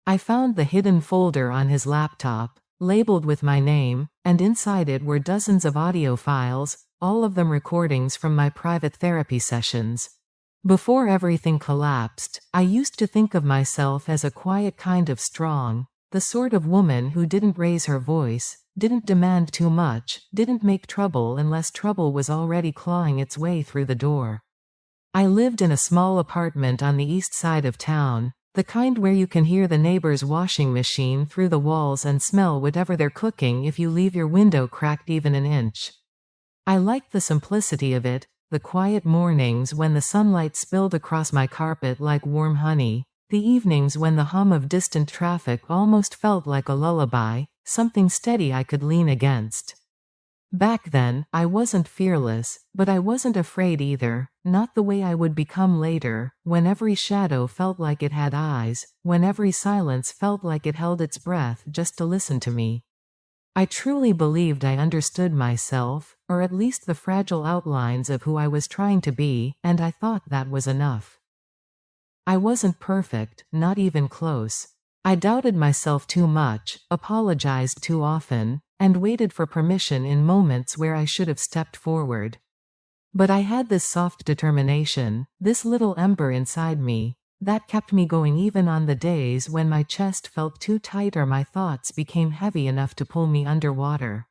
I found the hidden folder on his laptop, labeled with my name, and inside it were dozens of audio files, all of them recordings from my private therapy sessions. Before everything collapsed, I used to think of myself as a quiet kind of strong, the sort of woman who didn't raise her voice, didn't demand too much, didn't make trouble unless trouble was already clawing its way through the door. I lived in a small apartment on the east side of town, the kind where you can hear the neighbor's washing machine through the walls and smell whatever they're cooking if you leave your window cracked even an inch. I liked the simplicity of it, the quiet mornings when the sunlight spilled across my carpet like warm honey, the evenings when the hum of distant traffic almost felt like a lullaby, something steady I could lean against. Back then, I wasn't fearless, but I wasn't afraid either, not the way I would become later, when every shadow felt like it had eyes, when every silence felt like it held its breath just to listen to me. I truly believed I understood myself, or at least the fragile outlines of who I was trying to be, and I thought that was enough. I wasn't perfect, not even close. I doubted myself too much, apologized too often, and waited for permission in moments where I should have stepped forward. But I had this soft determination, this little ember inside me, that kept me going even on the days when my chest felt too tight or my thoughts became heavy enough to pull me underwater.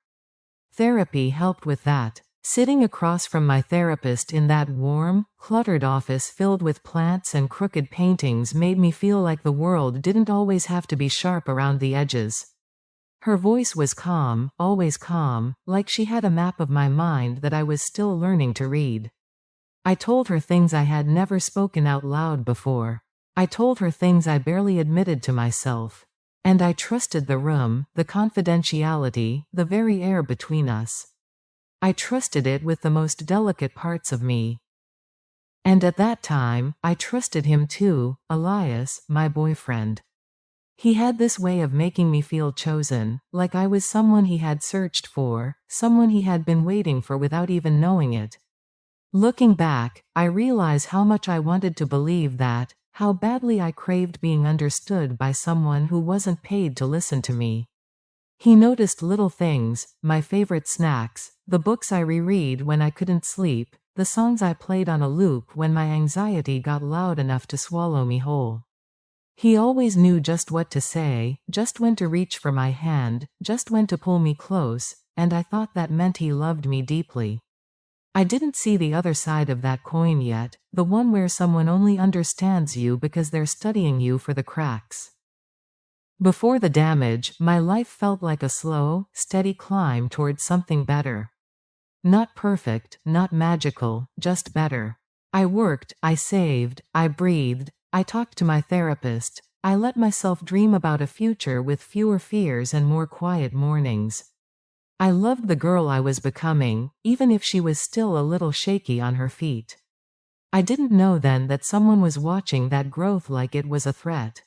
Therapy helped with that. Sitting across from my therapist in that warm, cluttered office filled with plants and crooked paintings made me feel like the world didn't always have to be sharp around the edges. Her voice was calm, always calm, like she had a map of my mind that I was still learning to read. I told her things I had never spoken out loud before. I told her things I barely admitted to myself. And I trusted the room, the confidentiality, the very air between us. I trusted it with the most delicate parts of me. And at that time, I trusted him too, Elias, my boyfriend. He had this way of making me feel chosen, like I was someone he had searched for, someone he had been waiting for without even knowing it. Looking back, I realize how much I wanted to believe that, how badly I craved being understood by someone who wasn't paid to listen to me. He noticed little things, my favorite snacks, the books I reread when I couldn't sleep, the songs I played on a loop when my anxiety got loud enough to swallow me whole. He always knew just what to say, just when to reach for my hand, just when to pull me close, and I thought that meant he loved me deeply. I didn't see the other side of that coin yet, the one where someone only understands you because they're studying you for the cracks. Before the damage, my life felt like a slow, steady climb towards something better. Not perfect, not magical, just better. I worked, I saved, I breathed, I talked to my therapist, I let myself dream about a future with fewer fears and more quiet mornings. I loved the girl I was becoming, even if she was still a little shaky on her feet. I didn't know then that someone was watching that growth like it was a threat.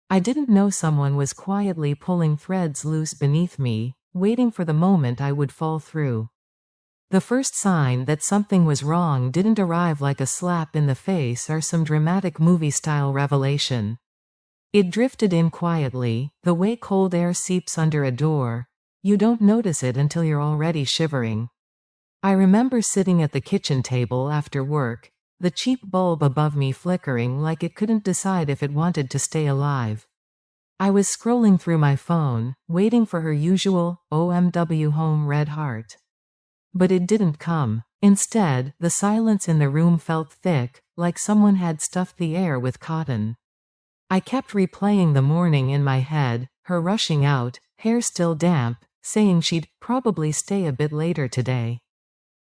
I didn't know someone was quietly pulling threads loose beneath me, waiting for the moment I would fall through. The first sign that something was wrong didn't arrive like a slap in the face or some dramatic movie-style revelation. It drifted in quietly, the way cold air seeps under a door. You don't notice it until you're already shivering. I remember sitting at the kitchen table after work, the cheap bulb above me flickering like it couldn't decide if it wanted to stay alive. I was scrolling through my phone, waiting for her usual OMW home red heart. But it didn't come. Instead, the silence in the room felt thick, like someone had stuffed the air with cotton. I kept replaying the morning in my head, her rushing out, hair still damp, saying she'd probably stay a bit later today.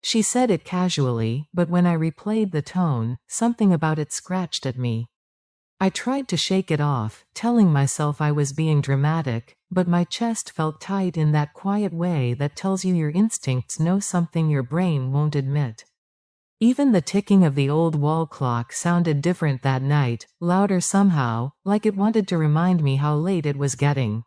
She said it casually, but when I replayed the tone, something about it scratched at me. I tried to shake it off, telling myself I was being dramatic, but my chest felt tight in that quiet way that tells you your instincts know something your brain won't admit. Even the ticking of the old wall clock sounded different that night, louder somehow, like it wanted to remind me how late it was getting.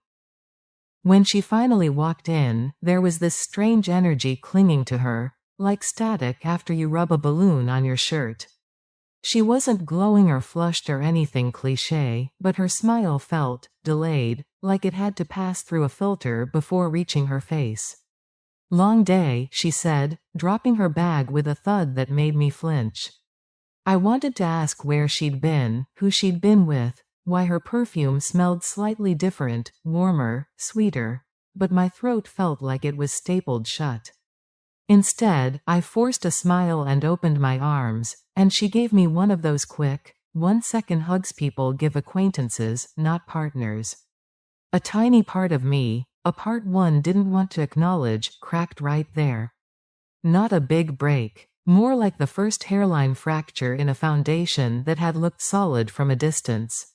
When she finally walked in, there was this strange energy clinging to her, like static after you rub a balloon on your shirt. She wasn't glowing or flushed or anything cliché, but her smile felt delayed, like it had to pass through a filter before reaching her face. "Long day," she said, dropping her bag with a thud that made me flinch. I wanted to ask where she'd been, who she'd been with, why her perfume smelled slightly different, warmer, sweeter, but my throat felt like it was stapled shut. Instead, I forced a smile and opened my arms, and she gave me one of those quick, 1-second hugs people give acquaintances, not partners. A tiny part of me, a part one didn't want to acknowledge, cracked right there. Not a big break. More like the first hairline fracture in a foundation that had looked solid from a distance.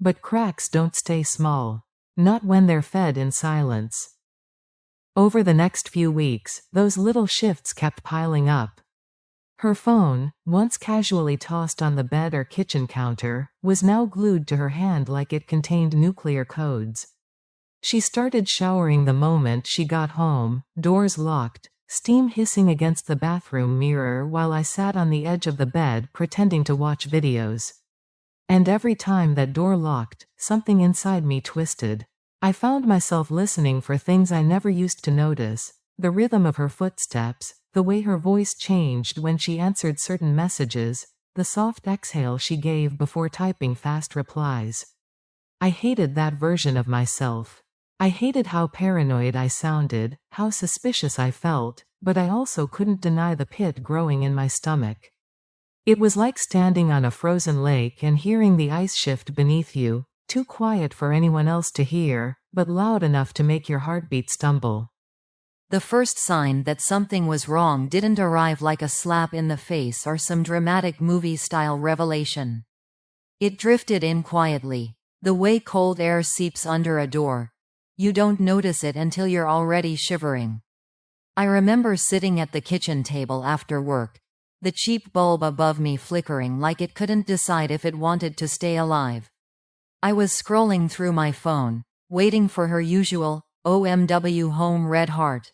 But cracks don't stay small. Not when they're fed in silence. Over the next few weeks, those little shifts kept piling up. Her phone, once casually tossed on the bed or kitchen counter, was now glued to her hand like it contained nuclear codes. She started showering the moment she got home, doors locked, steam hissing against the bathroom mirror while I sat on the edge of the bed pretending to watch videos. And every time that door locked, something inside me twisted. I found myself listening for things I never used to notice: the rhythm of her footsteps, the way her voice changed when she answered certain messages, the soft exhale she gave before typing fast replies. I hated that version of myself. I hated how paranoid I sounded, how suspicious I felt, but I also couldn't deny the pit growing in my stomach. It was like standing on a frozen lake and hearing the ice shift beneath you, too quiet for anyone else to hear, but loud enough to make your heartbeat stumble. The first sign that something was wrong didn't arrive like a slap in the face or some dramatic movie-style revelation. It drifted in quietly, the way cold air seeps under a door. You don't notice it until you're already shivering. I remember sitting at the kitchen table after work, the cheap bulb above me flickering like it couldn't decide if it wanted to stay alive. I was scrolling through my phone, waiting for her usual OMW home red heart.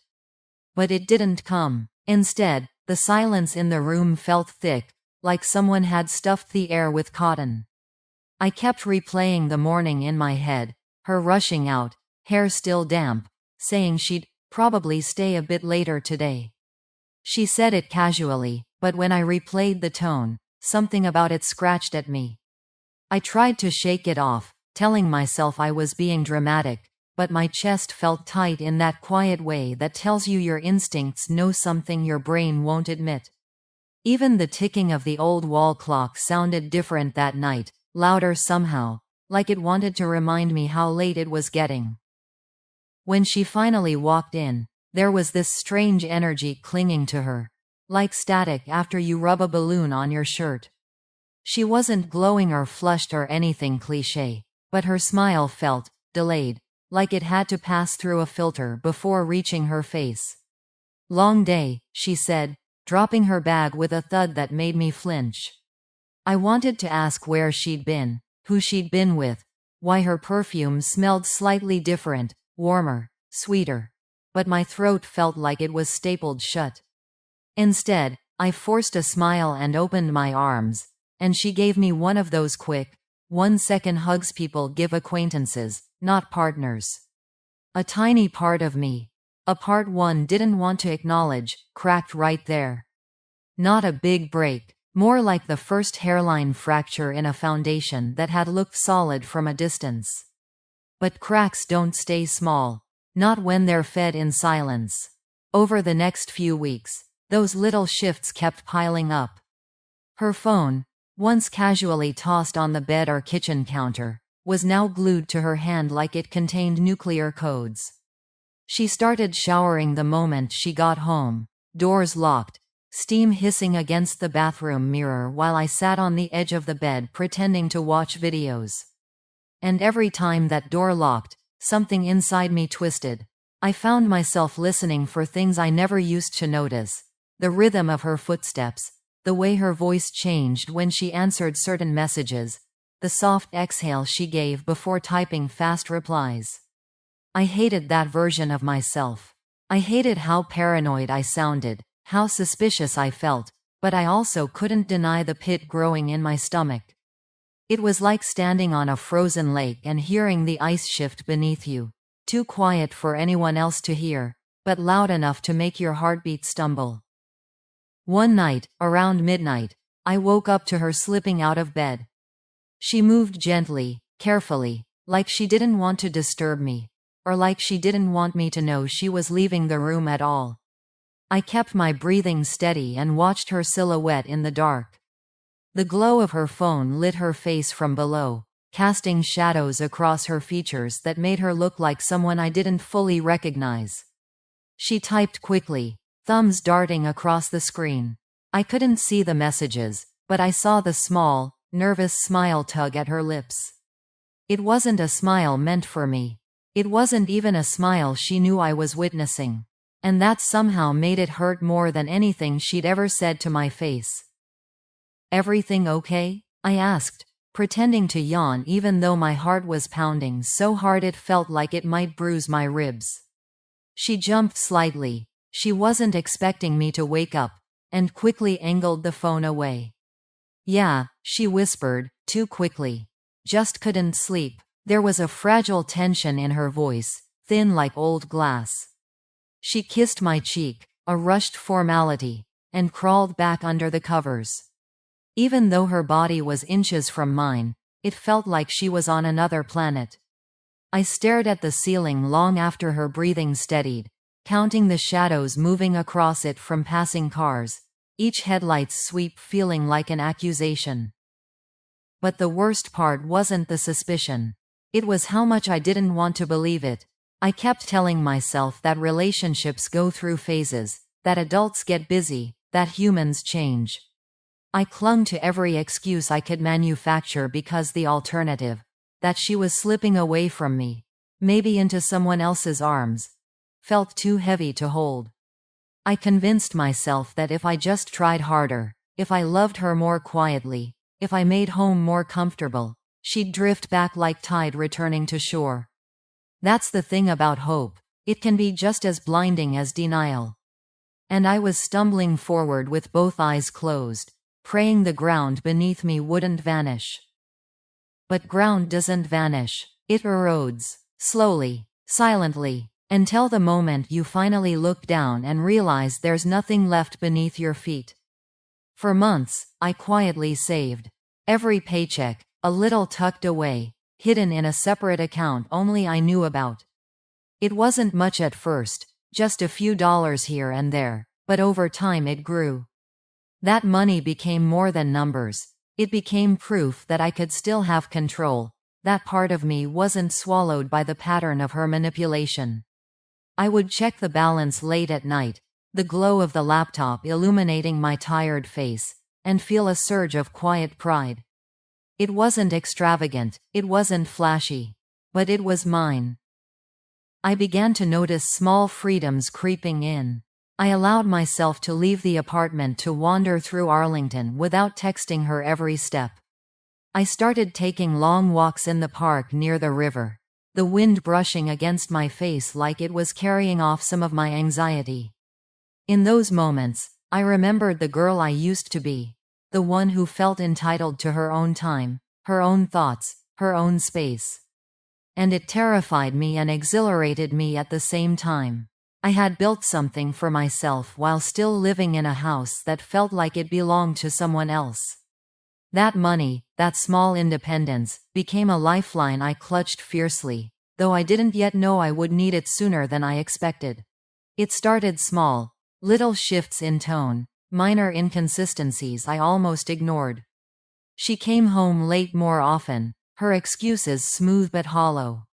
But it didn't come. Instead, the silence in the room felt thick, like someone had stuffed the air with cotton. I kept replaying the morning in my head, her rushing out, hair still damp, saying she'd probably stay a bit later today. She said it casually, but when I replayed the tone, something about it scratched at me. I tried to shake it off, telling myself I was being dramatic, but my chest felt tight in that quiet way that tells you your instincts know something your brain won't admit. Even the ticking of the old wall clock sounded different that night, louder somehow, like it wanted to remind me how late it was getting. When she finally walked in, there was this strange energy clinging to her, like static after you rub a balloon on your shirt. She wasn't glowing or flushed or anything cliché, but her smile felt delayed, like it had to pass through a filter before reaching her face. "Long day," she said, dropping her bag with a thud that made me flinch. I wanted to ask where she'd been, who she'd been with, why her perfume smelled slightly different, warmer, sweeter, but my throat felt like it was stapled shut. Instead, I forced a smile and opened my arms, and she gave me one of those quick, 1-second hugs people give acquaintances, not partners. A tiny part of me, a part one didn't want to acknowledge, cracked right there. Not a big break, more like the first hairline fracture in a foundation that had looked solid from a distance. But cracks don't stay small, not when they're fed in silence. Over the next few weeks, those little shifts kept piling up. Her phone, once casually tossed on the bed or kitchen counter, was now glued to her hand like it contained nuclear codes. She started showering the moment she got home, doors locked, steam hissing against the bathroom mirror while I sat on the edge of the bed pretending to watch videos. And every time that door locked, something inside me twisted. I found myself listening for things I never used to notice: the rhythm of her footsteps, the way her voice changed when she answered certain messages, the soft exhale she gave before typing fast replies. I hated that version of myself. I hated how paranoid I sounded, how suspicious I felt, but I also couldn't deny the pit growing in my stomach. It was like standing on a frozen lake and hearing the ice shift beneath you. Too quiet for anyone else to hear, but loud enough to make your heartbeat stumble. One night, around midnight, I woke up to her slipping out of bed. She moved gently, carefully, like she didn't want to disturb me, or like she didn't want me to know she was leaving the room at all. I kept my breathing steady and watched her silhouette in the dark. The glow of her phone lit her face from below, casting shadows across her features that made her look like someone I didn't fully recognize. She typed quickly, thumbs darting across the screen. I couldn't see the messages, but I saw the small, nervous smile tug at her lips. It wasn't a smile meant for me. It wasn't even a smile she knew I was witnessing. And that somehow made it hurt more than anything she'd ever said to my face. "Everything okay?" I asked, pretending to yawn even though my heart was pounding so hard it felt like it might bruise my ribs. She jumped slightly. She wasn't expecting me to wake up, and quickly angled the phone away. "Yeah," she whispered, too quickly. "Just couldn't sleep." There was a fragile tension in her voice, thin like old glass. She kissed my cheek, a rushed formality, and crawled back under the covers. Even though her body was inches from mine, it felt like she was on another planet. I stared at the ceiling long after her breathing steadied, counting the shadows moving across it from passing cars, each headlight's sweep feeling like an accusation. But the worst part wasn't the suspicion. It was how much I didn't want to believe it. I kept telling myself that relationships go through phases, that adults get busy, that humans change. I clung to every excuse I could manufacture because the alternative, that she was slipping away from me, maybe into someone else's arms, felt too heavy to hold. I convinced myself that if I just tried harder, if I loved her more quietly, if I made home more comfortable, she'd drift back like tide returning to shore. That's the thing about hope. It can be just as blinding as denial. And I was stumbling forward with both eyes closed, praying the ground beneath me wouldn't vanish. But ground doesn't vanish. It erodes, slowly, silently, until the moment you finally look down and realize there's nothing left beneath your feet. For months, I quietly saved. Every paycheck, a little tucked away, hidden in a separate account only I knew about. It wasn't much at first, just a few dollars here and there, but over time it grew. That money became more than numbers. It became proof that I could still have control, that part of me wasn't swallowed by the pattern of her manipulation. I would check the balance late at night, the glow of the laptop illuminating my tired face, and feel a surge of quiet pride. It wasn't extravagant, it wasn't flashy, but it was mine. I began to notice small freedoms creeping in. I allowed myself to leave the apartment to wander through Arlington without texting her every step. I started taking long walks in the park near the river, the wind brushing against my face like it was carrying off some of my anxiety. In those moments, I remembered the girl I used to be, the one who felt entitled to her own time, her own thoughts, her own space. And it terrified me and exhilarated me at the same time. I had built something for myself while still living in a house that felt like it belonged to someone else. That money, that small independence, became a lifeline I clutched fiercely, though I didn't yet know I would need it sooner than I expected. It started small, little shifts in tone, minor inconsistencies I almost ignored. She came home late more often, her excuses smooth but hollow.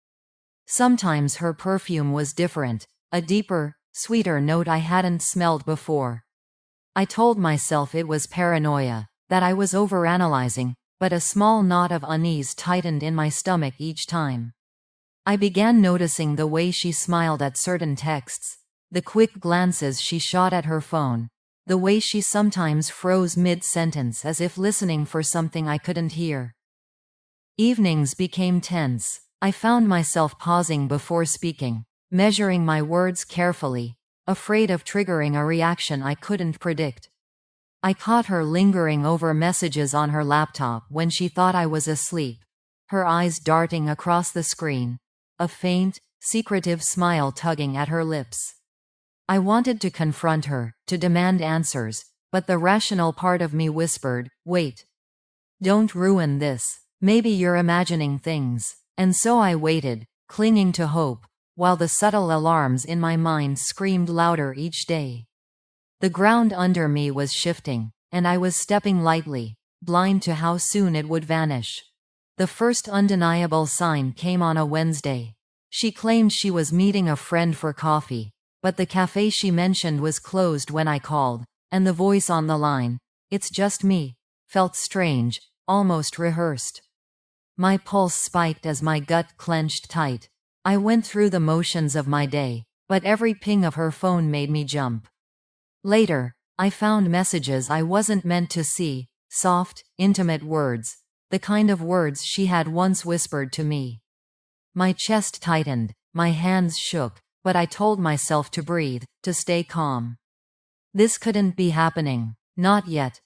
Sometimes her perfume was different, a deeper, sweeter note I hadn't smelled before. I told myself it was paranoia, that I was overanalyzing, but a small knot of unease tightened in my stomach each time. I began noticing the way she smiled at certain texts, the quick glances she shot at her phone, the way she sometimes froze mid-sentence as if listening for something I couldn't hear. Evenings became tense. I found myself pausing before speaking, measuring my words carefully, afraid of triggering a reaction I couldn't predict. I caught her lingering over messages on her laptop when she thought I was asleep, her eyes darting across the screen, a faint, secretive smile tugging at her lips. I wanted to confront her, to demand answers, but the rational part of me whispered, "Wait. Don't ruin this. Maybe you're imagining things." And so I waited, clinging to hope, while the subtle alarms in my mind screamed louder each day. The ground under me was shifting, and I was stepping lightly, blind to how soon it would vanish. The first undeniable sign came on a Wednesday. She claimed she was meeting a friend for coffee, but the cafe she mentioned was closed when I called, and the voice on the line, "It's just me," felt strange, almost rehearsed. My pulse spiked as my gut clenched tight. I went through the motions of my day, but every ping of her phone made me jump. Later, I found messages I wasn't meant to see, soft, intimate words, the kind of words she had once whispered to me. My chest tightened, my hands shook, but I told myself to breathe, to stay calm. This couldn't be happening, not yet.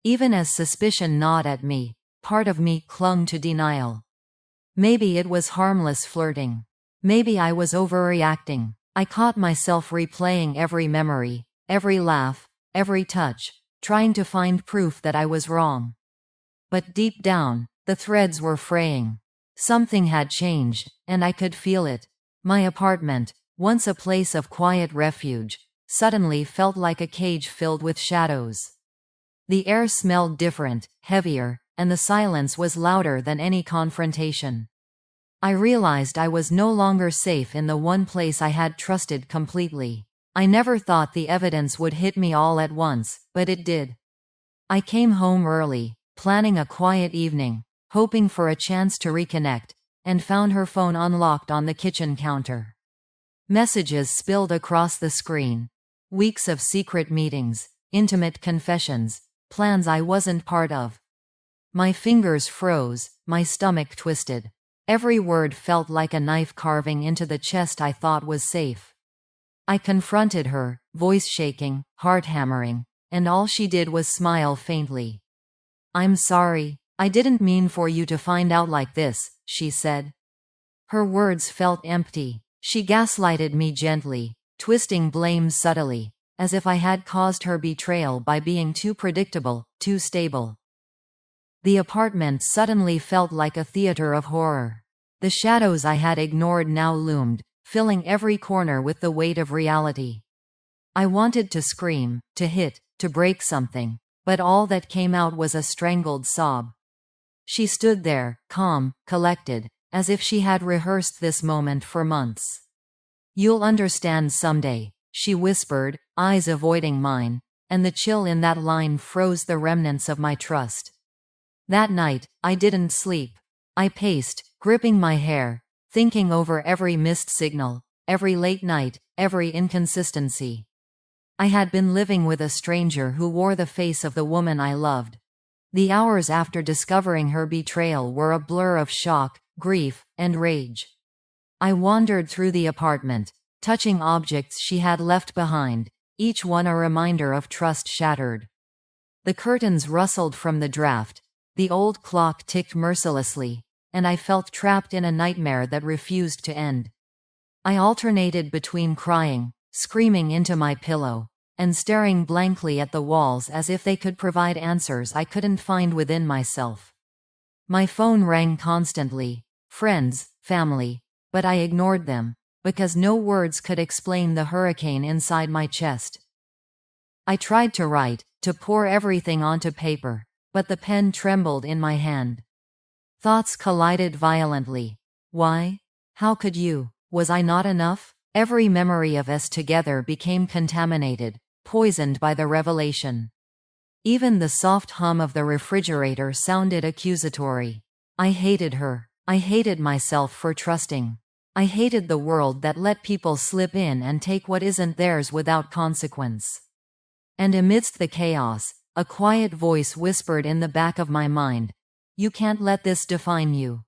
Even as suspicion gnawed at me, part of me clung to denial. Maybe it was harmless flirting. Maybe I was overreacting. I caught myself replaying every memory, every laugh, every touch, trying to find proof that I was wrong. But deep down, the threads were fraying. Something had changed, and I could feel it. My apartment, once a place of quiet refuge, suddenly felt like a cage filled with shadows. The air smelled different, heavier, and the silence was louder than any confrontation. I realized I was no longer safe in the one place I had trusted completely. I never thought the evidence would hit me all at once, but it did. I came home early, planning a quiet evening, hoping for a chance to reconnect, and found her phone unlocked on the kitchen counter. Messages spilled across the screen. Weeks of secret meetings, intimate confessions, plans I wasn't part of. My fingers froze, my stomach twisted. Every word felt like a knife carving into the chest I thought was safe. I confronted her, voice shaking, heart hammering, and all she did was smile faintly. "I'm sorry, I didn't mean for you to find out like this," she said. Her words felt empty. She gaslighted me gently, twisting blame subtly, as if I had caused her betrayal by being too predictable, too stable. The apartment suddenly felt like a theater of horror. The shadows I had ignored now loomed, filling every corner with the weight of reality. I wanted to scream, to hit, to break something, but all that came out was a strangled sob. She stood there, calm, collected, as if she had rehearsed this moment for months. "You'll understand someday," she whispered, eyes avoiding mine, and the chill in that line froze the remnants of my trust. That night, I didn't sleep. I paced, gripping my hair, thinking over every missed signal, every late night, every inconsistency. I had been living with a stranger who wore the face of the woman I loved. The hours after discovering her betrayal were a blur of shock, grief, and rage. I wandered through the apartment, touching objects she had left behind, each one a reminder of trust shattered. The curtains rustled from the draft, the old clock ticked mercilessly, and I felt trapped in a nightmare that refused to end. I alternated between crying, screaming into my pillow, and staring blankly at the walls as if they could provide answers I couldn't find within myself. My phone rang constantly, friends, family, but I ignored them, because no words could explain the hurricane inside my chest. I tried to write, to pour everything onto paper, but the pen trembled in my hand. Thoughts collided violently. Why? How could you? Was I not enough? Every memory of us together became contaminated, poisoned by the revelation. Even the soft hum of the refrigerator sounded accusatory. I hated her. I hated myself for trusting. I hated the world that let people slip in and take what isn't theirs without consequence. And amidst the chaos, a quiet voice whispered in the back of my mind, "You can't let this define you.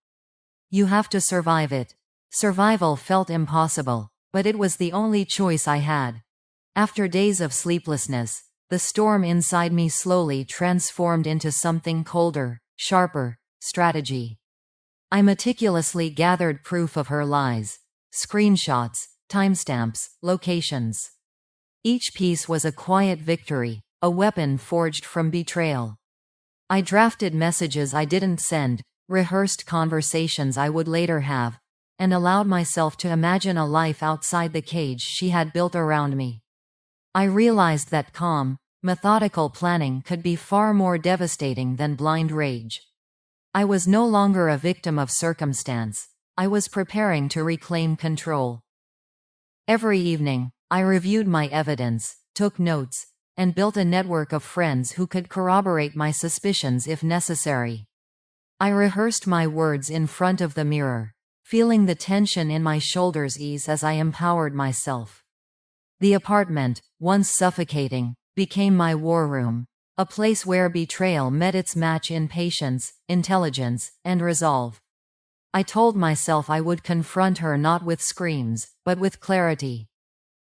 You have to survive it." Survival felt impossible, but it was the only choice I had. After days of sleeplessness, The storm inside me slowly transformed into something colder, sharper: strategy. I meticulously gathered proof of her lies. Screenshots, timestamps, locations. Each piece was a quiet victory, a weapon forged from betrayal. I drafted messages I didn't send, rehearsed conversations I would later have, and allowed myself to imagine a life outside the cage she had built around me. I realized that calm, methodical planning could be far more devastating than blind rage. I was no longer a victim of circumstance. I was preparing to reclaim control. Every evening, I reviewed my evidence, took notes, and built a network of friends who could corroborate my suspicions if necessary. I rehearsed my words in front of the mirror, feeling the tension in my shoulders ease as I empowered myself. The apartment, once suffocating, became my war room, a place where betrayal met its match in patience, intelligence, and resolve. I told myself I would confront her not with screams, but with clarity.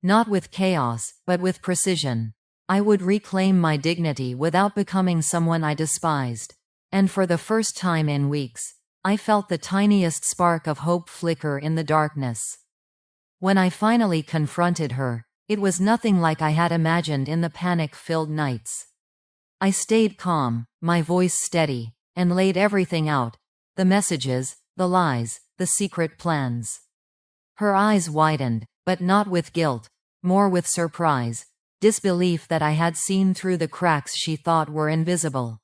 Not with chaos, but with precision. I would reclaim my dignity without becoming someone I despised. And for the first time in weeks, I felt the tiniest spark of hope flicker in the darkness. When I finally confronted her, it was nothing like I had imagined in the panic-filled nights. I stayed calm, my voice steady, and laid everything out: the messages, the lies, the secret plans. Her eyes widened, but not with guilt, more with surprise, disbelief that I had seen through the cracks she thought were invisible.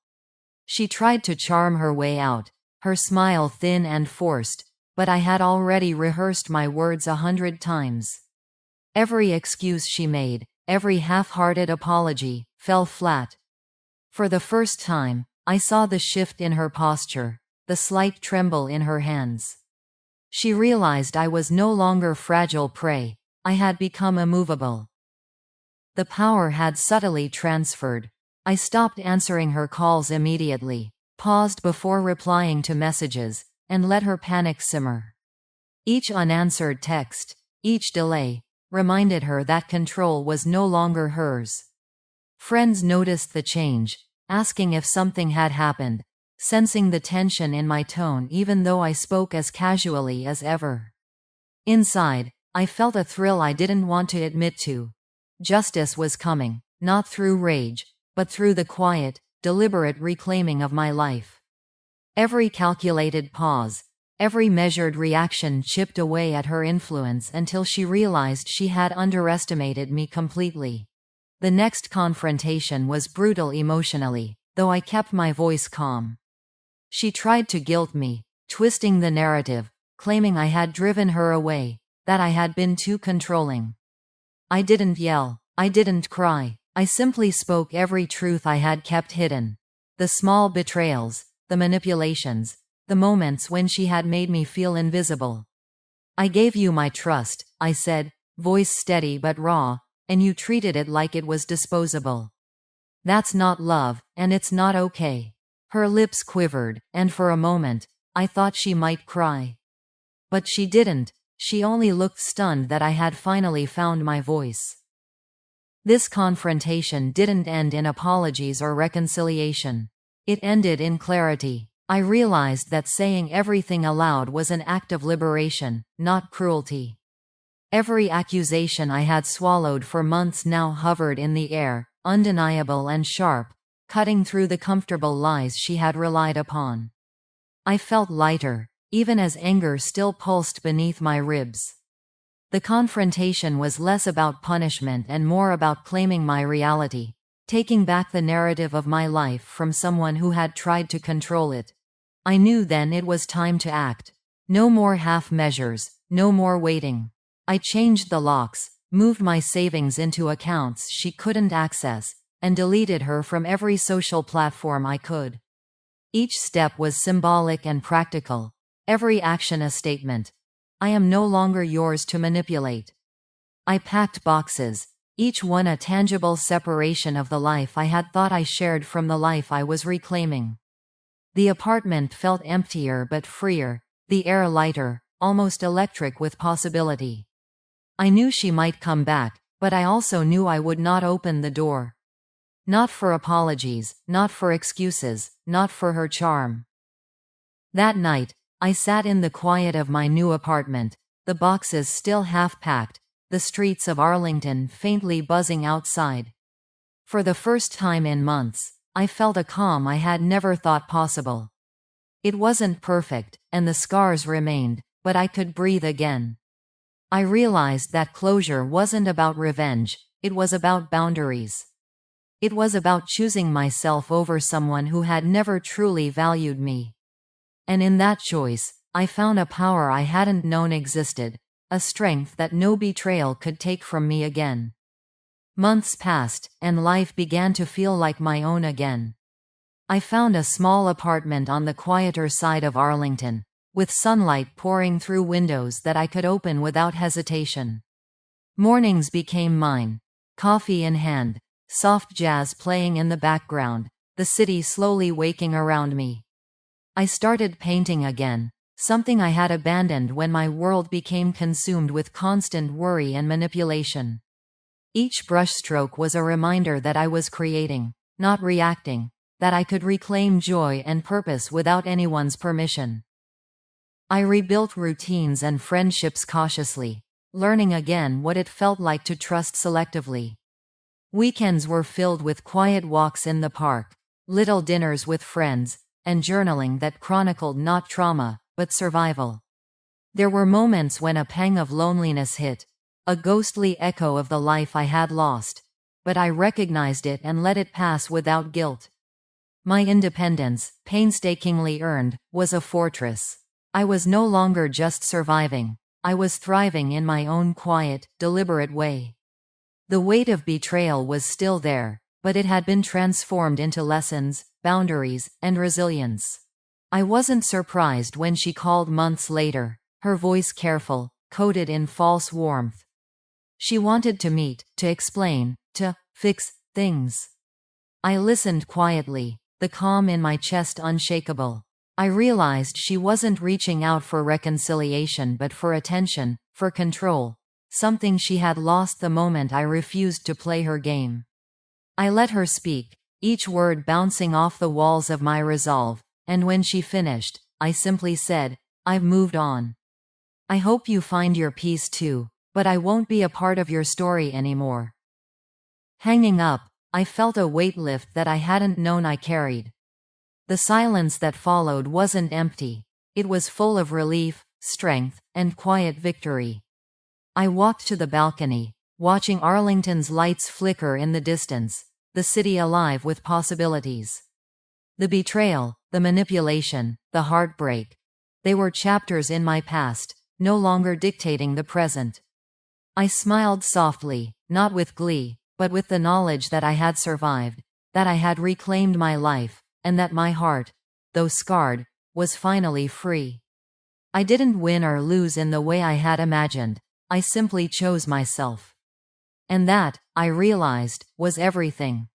She tried to charm her way out, her smile thin and forced, but I had already rehearsed my words 100 times. Every excuse she made, every half-hearted apology, fell flat. For the first time, I saw the shift in her posture, the slight tremble in her hands. She realized I was no longer fragile prey. I had become immovable. The power had subtly transferred. I stopped answering her calls immediately, paused before replying to messages, and let her panic simmer. Each unanswered text, each delay, reminded her that control was no longer hers. Friends noticed the change, asking if something had happened, sensing the tension in my tone even though I spoke as casually as ever. Inside, I felt a thrill I didn't want to admit to. Justice was coming, not through rage, but through the quiet, deliberate reclaiming of my life. Every calculated pause, every measured reaction chipped away at her influence until she realized she had underestimated me completely. The next confrontation was brutal emotionally, though I kept my voice calm. She tried to guilt me, twisting the narrative, claiming I had driven her away, that I had been too controlling. I didn't yell, I didn't cry, I simply spoke every truth I had kept hidden. The small betrayals, the manipulations, the moments when she had made me feel invisible. I gave you my trust, I said, voice steady but raw, and you treated it like it was disposable. That's not love, and it's not okay. Her lips quivered, and for a moment, I thought she might cry. But she didn't. She only looked stunned that I had finally found my voice. This confrontation didn't end in apologies or reconciliation. It ended in clarity. I realized that saying everything aloud was an act of liberation, not cruelty. Every accusation I had swallowed for months now hovered in the air, undeniable and sharp, cutting through the comfortable lies she had relied upon. I felt lighter, even as anger still pulsed beneath my ribs. The confrontation was less about punishment and more about claiming my reality, taking back the narrative of my life from someone who had tried to control it. I knew then it was time to act. No more half measures, no more waiting. I changed the locks, moved my savings into accounts she couldn't access, and deleted her from every social platform I could. Each step was symbolic and practical, every action a statement. I am no longer yours to manipulate. I packed boxes, each one a tangible separation of the life I had thought I shared from the life I was reclaiming. The apartment felt emptier but freer, the air lighter, almost electric with possibility. I knew she might come back, but I also knew I would not open the door. Not for apologies, not for excuses, not for her charm. That night, I sat in the quiet of my new apartment, the boxes still half-packed, the streets of Arlington faintly buzzing outside. For the first time in months, I felt a calm I had never thought possible. It wasn't perfect, and the scars remained, but I could breathe again. I realized that closure wasn't about revenge, it was about boundaries. It was about choosing myself over someone who had never truly valued me. And in that choice, I found a power I hadn't known existed, a strength that no betrayal could take from me again. Months passed, and life began to feel like my own again. I found a small apartment on the quieter side of Arlington, with sunlight pouring through windows that I could open without hesitation. Mornings became mine, coffee in hand, soft jazz playing in the background, the city slowly waking around me. I started painting again, something I had abandoned when my world became consumed with constant worry and manipulation. Each brushstroke was a reminder that I was creating, not reacting, that I could reclaim joy and purpose without anyone's permission. I rebuilt routines and friendships cautiously, learning again what it felt like to trust selectively. Weekends were filled with quiet walks in the park, little dinners with friends, and journaling that chronicled not trauma, but survival. There were moments when a pang of loneliness hit, a ghostly echo of the life I had lost, but I recognized it and let it pass without guilt. My independence, painstakingly earned, was a fortress. I was no longer just surviving, I was thriving in my own quiet, deliberate way. The weight of betrayal was still there, but it had been transformed into lessons, boundaries, and resilience. I wasn't surprised when she called months later, her voice careful, coated in false warmth. She wanted to meet, to explain, to fix things. I listened quietly, the calm in my chest unshakable. I realized she wasn't reaching out for reconciliation but for attention, for control, something she had lost the moment I refused to play her game. I let her speak, each word bouncing off the walls of my resolve, and when she finished, I simply said, "I've moved on. I hope you find your peace too, but I won't be a part of your story anymore." Hanging up, I felt a weight lift that I hadn't known I carried. The silence that followed wasn't empty, it was full of relief, strength, and quiet victory. I walked to the balcony, watching Arlington's lights flicker in the distance, the city alive with possibilities. The betrayal, the manipulation, the heartbreak. They were chapters in my past, no longer dictating the present. I smiled softly, not with glee, but with the knowledge that I had survived, that I had reclaimed my life, and that my heart, though scarred, was finally free. I didn't win or lose in the way I had imagined, I simply chose myself. And that, I realized, was everything.